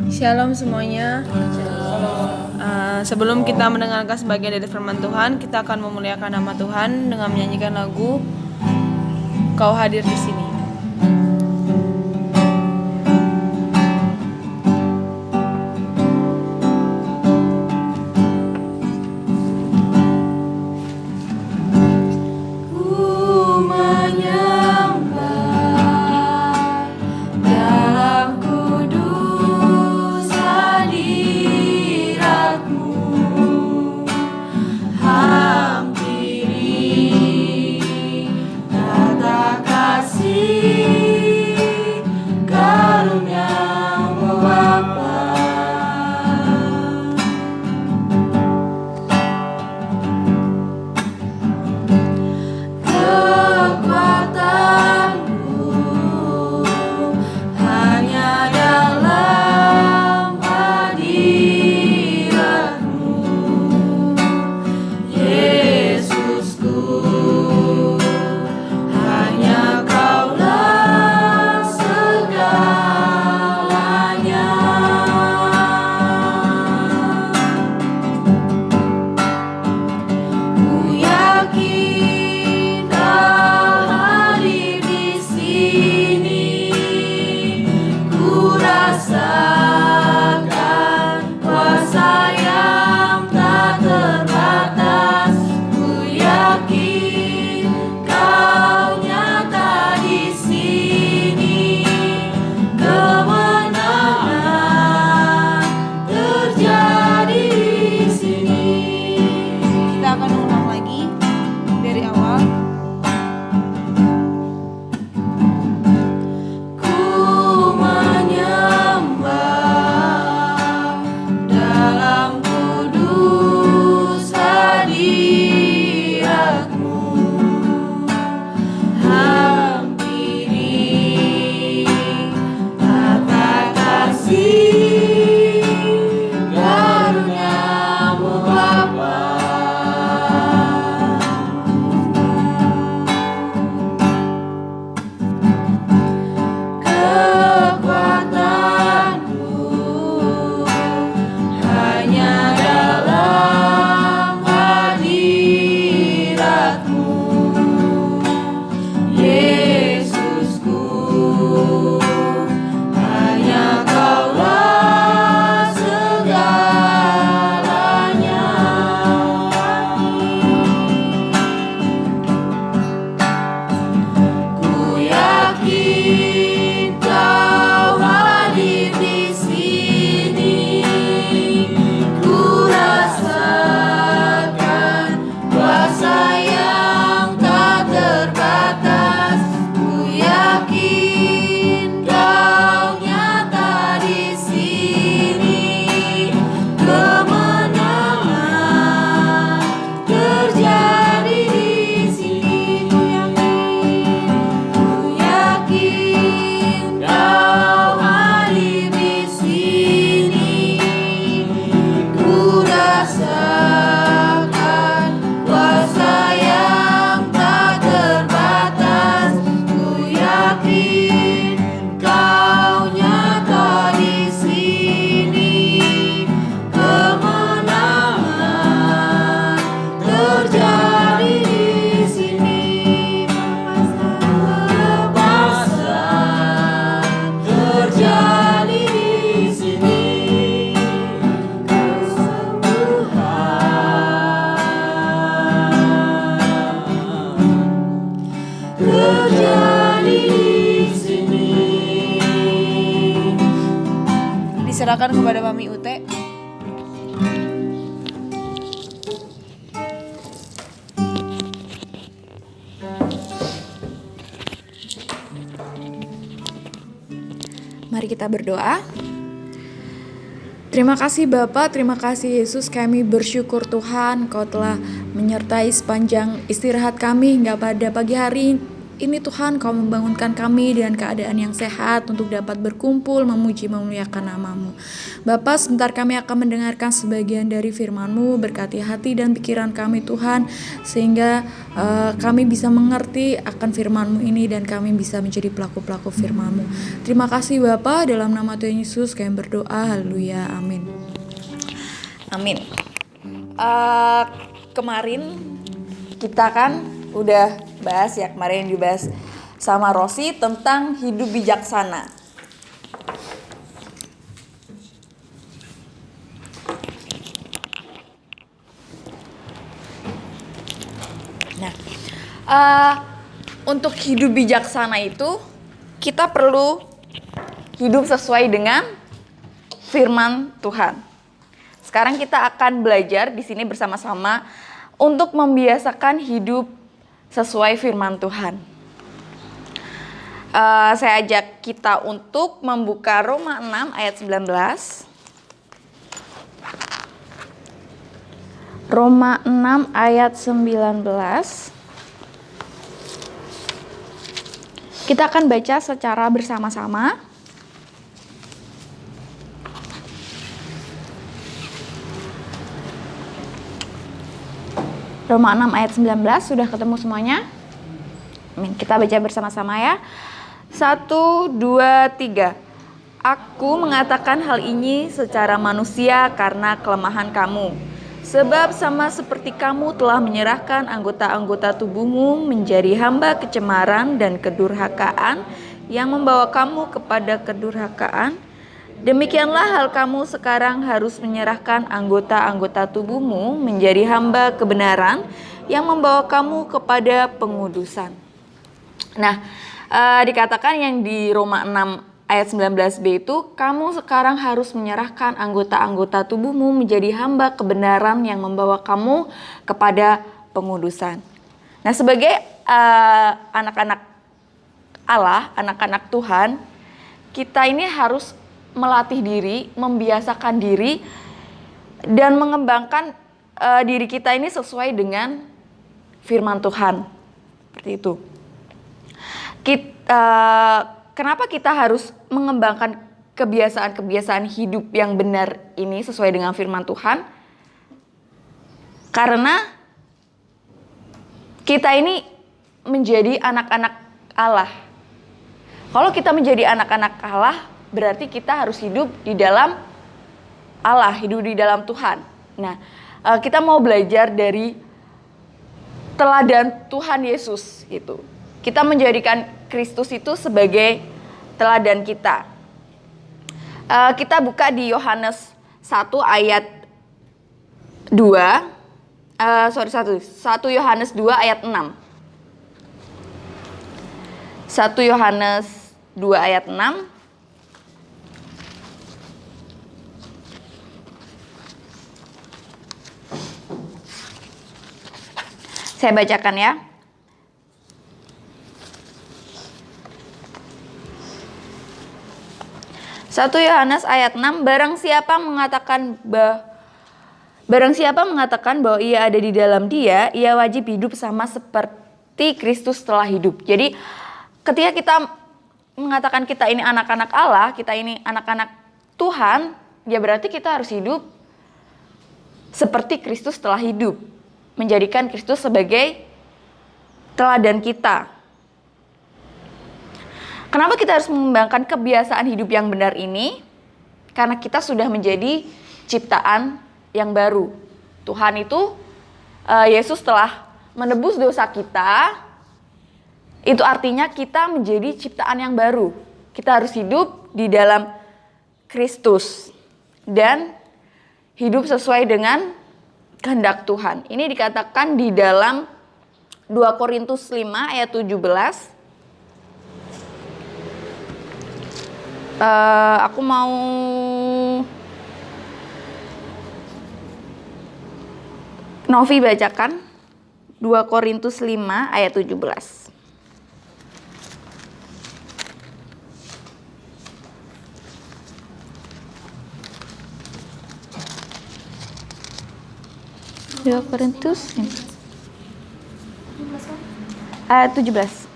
Shalom semuanya. Sebelum kita mendengarkan sebagian dari firman Tuhan, kita akan memuliakan nama Tuhan dengan menyanyikan lagu Kau Hadir di Sini. Diserahkan kepada Mami Ute. Mari kita berdoa. Terima kasih Bapa, terima kasih Yesus, kami bersyukur Tuhan Kau telah menyertai sepanjang istirahat kami hingga pada pagi hari ini Tuhan Kau membangunkan kami dengan keadaan yang sehat untuk dapat berkumpul memuji memuliakan nama-Mu. Bapa, sebentar kami akan mendengarkan sebagian dari firman-Mu. Berkati hati dan pikiran kami Tuhan, sehingga kami bisa mengerti akan firman-Mu ini dan kami bisa menjadi pelaku-pelaku firman-Mu. Terima kasih Bapa, dalam nama Tuhan Yesus kami berdoa. Haleluya, amin. Amin. Kemarin kita kan udah bahas ya, kemarin dibahas sama Rosi tentang hidup bijaksana. Nah, untuk hidup bijaksana itu kita perlu hidup sesuai dengan firman Tuhan. Sekarang kita akan belajar di sini bersama-sama untuk membiasakan hidup sesuai firman Tuhan. Saya ajak kita untuk membuka Roma 6 ayat 19. Roma 6 ayat 19. Kita akan baca secara bersama-sama. Roma 6 ayat 19, sudah ketemu semuanya? Amin. Kita baca bersama-sama ya. 1, 2, 3. Aku mengatakan hal ini secara manusia karena kelemahan kamu. Sebab sama seperti kamu telah menyerahkan anggota-anggota tubuhmu menjadi hamba kecemaran dan kedurhakaan yang membawa kamu kepada kedurhakaan, demikianlah hal kamu sekarang harus menyerahkan anggota-anggota tubuhmu menjadi hamba kebenaran yang membawa kamu kepada pengudusan. Nah, dikatakan yang di Roma 6 ayat 19b itu, kamu sekarang harus menyerahkan anggota-anggota tubuhmu menjadi hamba kebenaran yang membawa kamu kepada pengudusan. Nah, sebagai anak-anak Allah, anak-anak Tuhan, kita ini harus melatih diri, membiasakan diri, dan mengembangkan diri kita ini sesuai dengan firman Tuhan. Seperti itu. Kenapa kita harus mengembangkan kebiasaan-kebiasaan hidup yang benar ini sesuai dengan firman Tuhan? Karena kita ini menjadi anak-anak Allah. Kalau kita menjadi anak-anak Allah, berarti kita harus hidup di dalam Allah, hidup di dalam Tuhan. Nah, kita mau belajar dari teladan Tuhan Yesus gitu. Kita menjadikan Kristus itu sebagai teladan kita. Kita buka di Yohanes 1 ayat 2. 1 Yohanes 2 ayat 6. 1 Yohanes 2 ayat 6. Saya bacakan ya. Satu Yohanes ayat 6, barang siapa mengatakan bahwa ia ada di dalam Dia, ia wajib hidup sama seperti Kristus telah hidup. Jadi ketika kita mengatakan kita ini anak-anak Allah, kita ini anak-anak Tuhan, ya berarti kita harus hidup seperti Kristus telah hidup. Menjadikan Kristus sebagai teladan kita. Kenapa kita harus mengembangkan kebiasaan hidup yang benar ini? Karena kita sudah menjadi ciptaan yang baru. Tuhan itu, Yesus telah menebus dosa kita. Itu artinya kita menjadi ciptaan yang baru. Kita harus hidup di dalam Kristus. Dan hidup sesuai dengan kehendak Tuhan. Ini dikatakan di dalam 2 Korintus 5 ayat 17. Aku mau Novi bacakan 2 Korintus 5 ayat 17. Dua Korintus ayat 17.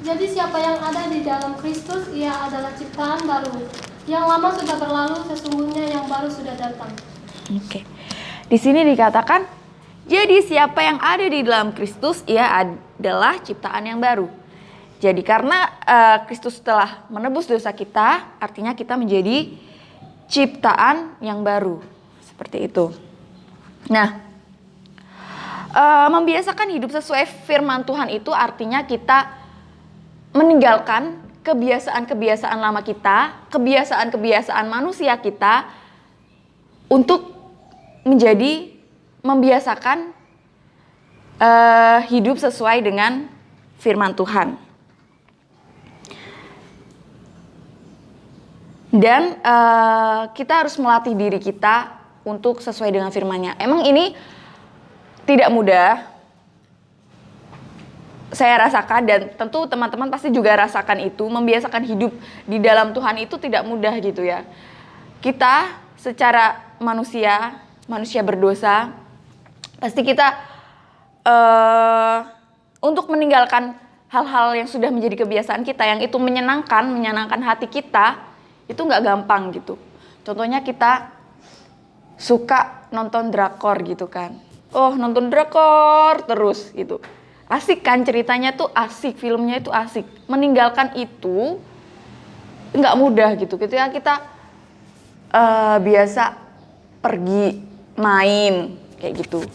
Jadi siapa yang ada di dalam Kristus, ia adalah ciptaan baru. Yang lama sudah berlalu, sesungguhnya yang baru sudah datang. Oke. Di sini dikatakan, jadi siapa yang ada di dalam Kristus, ia adalah ciptaan yang baru. Jadi karena Kristus telah menebus dosa kita, artinya kita menjadi ciptaan yang baru. Seperti itu. Nah, membiasakan hidup sesuai firman Tuhan itu artinya kita meninggalkan kebiasaan-kebiasaan lama kita, kebiasaan-kebiasaan manusia kita untuk menjadi membiasakan hidup sesuai dengan firman Tuhan. Dan kita harus melatih diri kita untuk sesuai dengan firman-Nya. Emang ini tidak mudah. Saya rasakan dan tentu teman-teman pasti juga rasakan itu. Membiasakan hidup di dalam Tuhan itu tidak mudah gitu ya. Kita secara manusia berdosa, pasti kita untuk meninggalkan hal-hal yang sudah menjadi kebiasaan kita, yang itu menyenangkan hati kita, itu nggak gampang gitu. Contohnya kita suka nonton drakor gitu kan. Oh, nonton drakor terus gitu. Asik kan, ceritanya tuh asik, filmnya itu asik. Meninggalkan itu nggak mudah gitu. Ketika kita biasa pergi main kayak gitu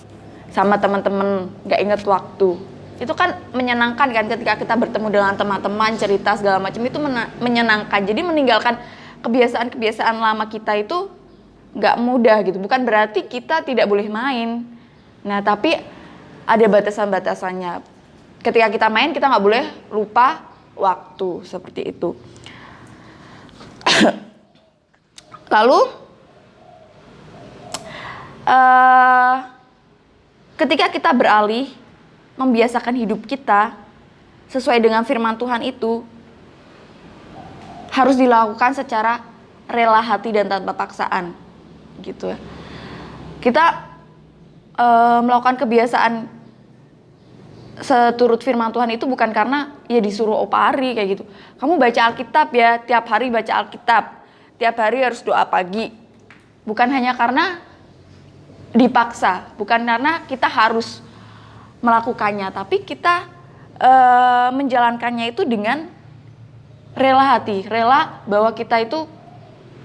sama teman-teman, nggak inget waktu. Itu kan menyenangkan kan ketika kita bertemu dengan teman-teman, cerita segala macam itu menyenangkan. Jadi meninggalkan kebiasaan-kebiasaan lama kita itu nggak mudah gitu. Bukan berarti kita tidak boleh main. Nah, tapi ada batasan-batasannya. Ketika kita main, kita nggak boleh lupa waktu, seperti itu. Lalu, ketika kita beralih, membiasakan hidup kita sesuai dengan firman Tuhan itu, harus dilakukan secara rela hati dan tanpa paksaan. Gitu ya. Kita melakukan kebiasaan seturut firman Tuhan itu bukan karena ya disuruh opari kayak gitu. Kamu baca Alkitab ya, tiap hari baca Alkitab. Tiap hari harus doa pagi. Bukan hanya karena dipaksa, bukan karena kita harus melakukannya, tapi kita menjalankannya itu dengan rela hati, rela bahwa kita itu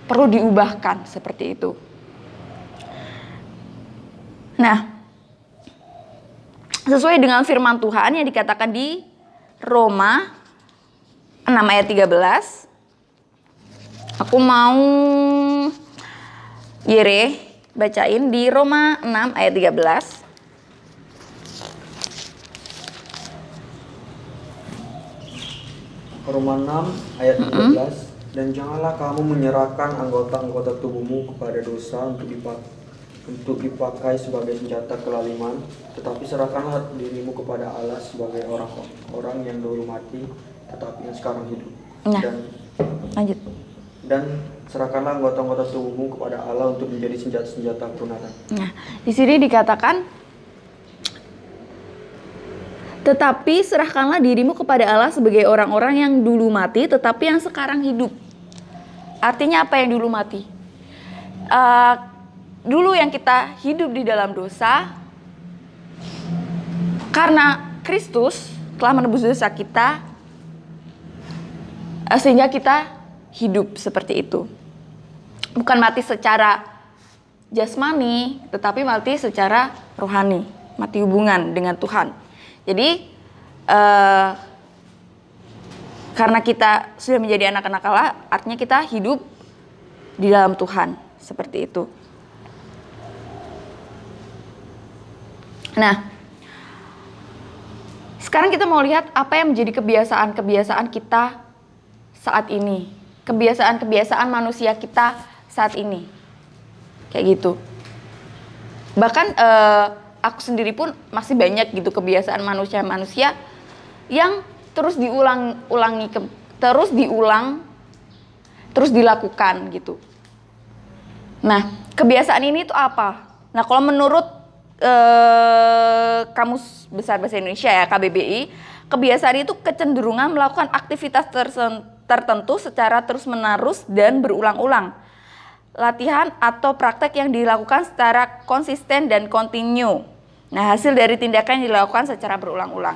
perlu diubahkan, seperti itu. Nah, sesuai dengan firman Tuhan yang dikatakan di Roma 6 ayat 13. Aku mau Yere bacain di Roma 6 ayat 13. Roma 6 ayat 13. Dan janganlah kamu menyerahkan anggota-anggota tubuhmu kepada dosa untuk dipakai sebagai senjata kelaliman, tetapi serahkanlah dirimu kepada Allah sebagai orang yang dulu mati, tetapi yang sekarang hidup. Nah, lanjut. Dan serahkanlah anggota-anggota tubuhmu kepada Allah untuk menjadi senjata-senjata kebenaran. Nah, di sini dikatakan, tetapi serahkanlah dirimu kepada Allah sebagai orang-orang yang dulu mati, tetapi yang sekarang hidup. Artinya apa yang dulu mati? Dulu yang kita hidup di dalam dosa, karena Kristus telah menebus dosa kita, sehingga kita hidup seperti itu. Bukan mati secara jasmani, tetapi mati secara rohani, mati hubungan dengan Tuhan. Jadi karena kita sudah menjadi anak-anak Allah, artinya kita hidup di dalam Tuhan, seperti itu. Nah, sekarang kita mau lihat apa yang menjadi kebiasaan-kebiasaan kita saat ini. Kebiasaan-kebiasaan manusia kita saat ini. Kayak gitu. Bahkan aku sendiri pun masih banyak gitu kebiasaan manusia-manusia yang terus diulang, terus dilakukan gitu. Nah, kebiasaan ini tuh apa? Nah, kalau menurut Kamus Besar Bahasa Indonesia ya, KBBI, Kebiasaan itu kecenderungan melakukan aktivitas tertentu secara terus-menerus dan berulang-ulang. Latihan atau praktek yang dilakukan secara konsisten dan kontinu. Nah, hasil dari tindakan yang dilakukan secara berulang-ulang.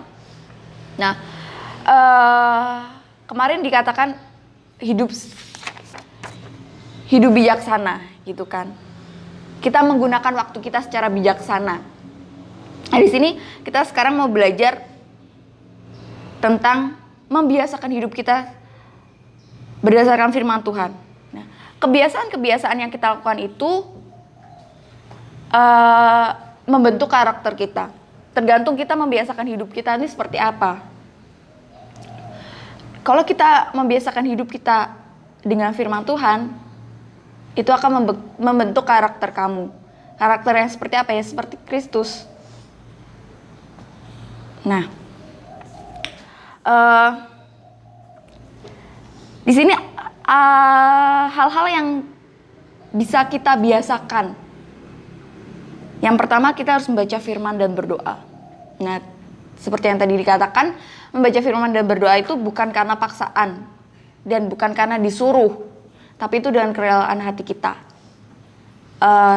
Nah, kemarin dikatakan hidup bijaksana gitu kan. Kita menggunakan waktu kita secara bijaksana. Nah, di sini kita sekarang mau belajar tentang membiasakan hidup kita berdasarkan firman Tuhan. Nah, kebiasaan-kebiasaan yang kita lakukan itu membentuk karakter kita. Tergantung kita membiasakan hidup kita ini seperti apa. Kalau kita membiasakan hidup kita dengan firman Tuhan, itu akan membentuk karakter kamu. Karakter yang seperti apa ya? Seperti Kristus. Nah, di sini hal-hal yang bisa kita biasakan. Yang pertama, kita harus membaca firman dan berdoa. Nah, seperti yang tadi dikatakan, membaca firman dan berdoa itu bukan karena paksaan dan bukan karena disuruh, tapi itu dengan kerelaan hati kita.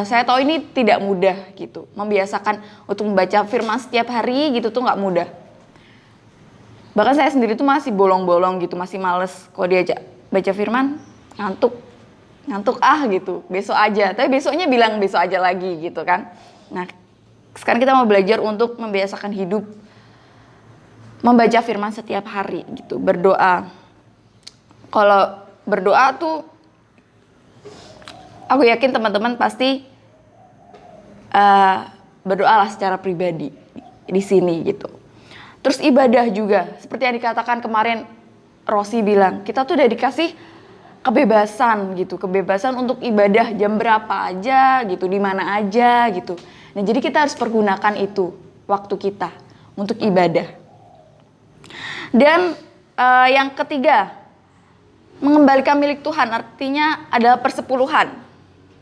Saya tahu ini tidak mudah gitu, membiasakan untuk membaca firman setiap hari gitu tuh nggak mudah. Bahkan saya sendiri tuh masih bolong-bolong gitu, masih males kalau diajak baca firman, ngantuk gitu, besok aja. Tapi besoknya bilang besok aja lagi gitu kan. Nah, sekarang kita mau belajar untuk membiasakan hidup membaca firman setiap hari gitu, berdoa. Kalau berdoa tuh aku yakin teman-teman pasti berdoalah secara pribadi di sini gitu. Terus ibadah juga, seperti yang dikatakan kemarin Rosi bilang, kita tuh udah dikasih kebebasan gitu, kebebasan untuk ibadah jam berapa aja gitu, di mana aja gitu. Nah, jadi kita harus pergunakan itu waktu kita untuk ibadah. Dan yang ketiga, mengembalikan milik Tuhan, artinya adalah persepuluhan.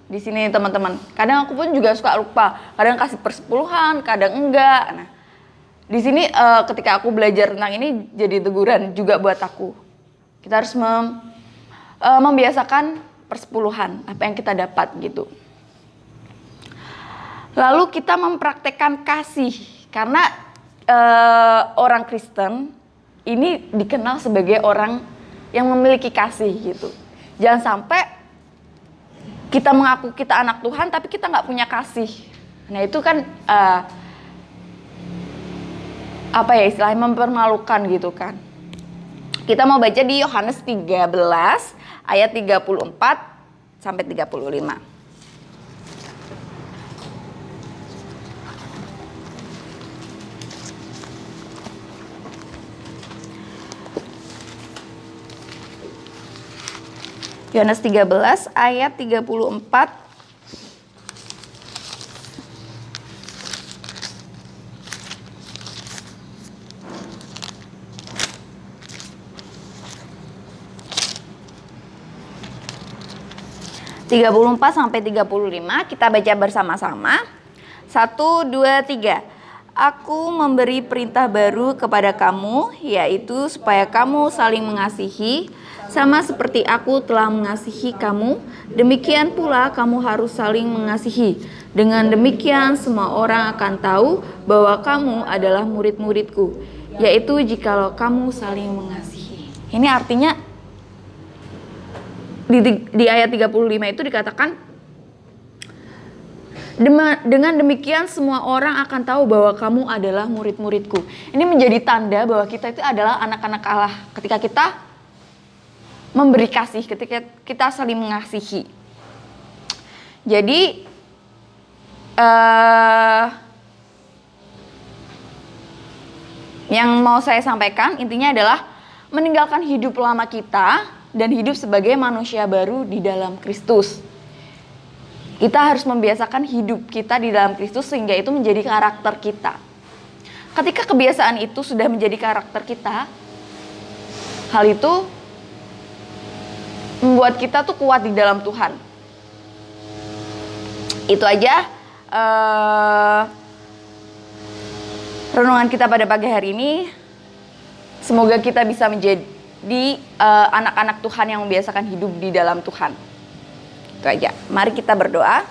Di sini teman-teman, kadang aku pun juga suka lupa, kadang kasih persepuluhan, kadang enggak. Nah, di sini ketika aku belajar tentang ini jadi teguran juga buat aku. Kita harus membiasakan persepuluhan, apa yang kita dapat gitu. Lalu kita mempraktekkan kasih, karena orang Kristen ini dikenal sebagai orang yang memiliki kasih gitu. Jangan sampai kita mengaku kita anak Tuhan tapi kita nggak punya kasih. Nah, itu kan apa ya istilahnya, mempermalukan gitu kan. Kita mau baca di Yohanes 13 ayat 34 sampai 35. Yohanes 13 ayat 34 sampai 35, kita baca bersama-sama. 1, 2, 3. Aku memberi perintah baru kepada kamu, yaitu supaya kamu saling mengasihi, sama seperti aku telah mengasihi kamu, demikian pula kamu harus saling mengasihi. Dengan demikian semua orang akan tahu bahwa kamu adalah murid-muridku, yaitu jikalau kamu saling mengasihi. Ini artinya di ayat 35 itu dikatakan, dengan demikian semua orang akan tahu bahwa kamu adalah murid-muridku. Ini menjadi tanda bahwa kita itu adalah anak-anak Allah ketika kita memberi kasih, ketika kita saling mengasihi. Jadi yang mau saya sampaikan intinya adalah meninggalkan hidup lama kita dan hidup sebagai manusia baru di dalam Kristus. Kita harus membiasakan hidup kita di dalam Kristus sehingga itu menjadi karakter kita. Ketika kebiasaan itu sudah menjadi karakter kita, hal itu membuat kita tuh kuat di dalam Tuhan. Itu aja renungan kita pada pagi hari ini. Semoga kita bisa menjadi anak-anak Tuhan yang membiasakan hidup di dalam Tuhan. Itu aja. Mari kita berdoa.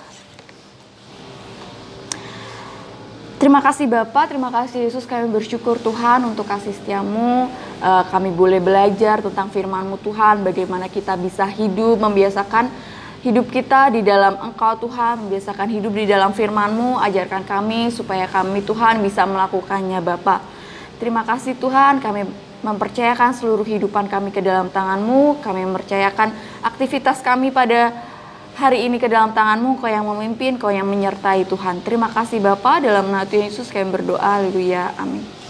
Terima kasih Bapa, terima kasih Yesus, kami bersyukur Tuhan untuk kasih setiamu. Kami boleh belajar tentang firman-Mu Tuhan, bagaimana kita bisa hidup, membiasakan hidup kita di dalam Engkau Tuhan, membiasakan hidup di dalam firman-Mu. Ajarkan kami supaya kami Tuhan bisa melakukannya Bapa. Terima kasih Tuhan, kami mempercayakan seluruh kehidupan kami ke dalam tangan-Mu. Kami mempercayakan aktivitas kami pada hari ini ke dalam tangan-Mu, Kau yang memimpin, Kau yang menyertai Tuhan. Terima kasih Bapa, dalam nama Tuhan Yesus kami berdoa, haleluya, amin.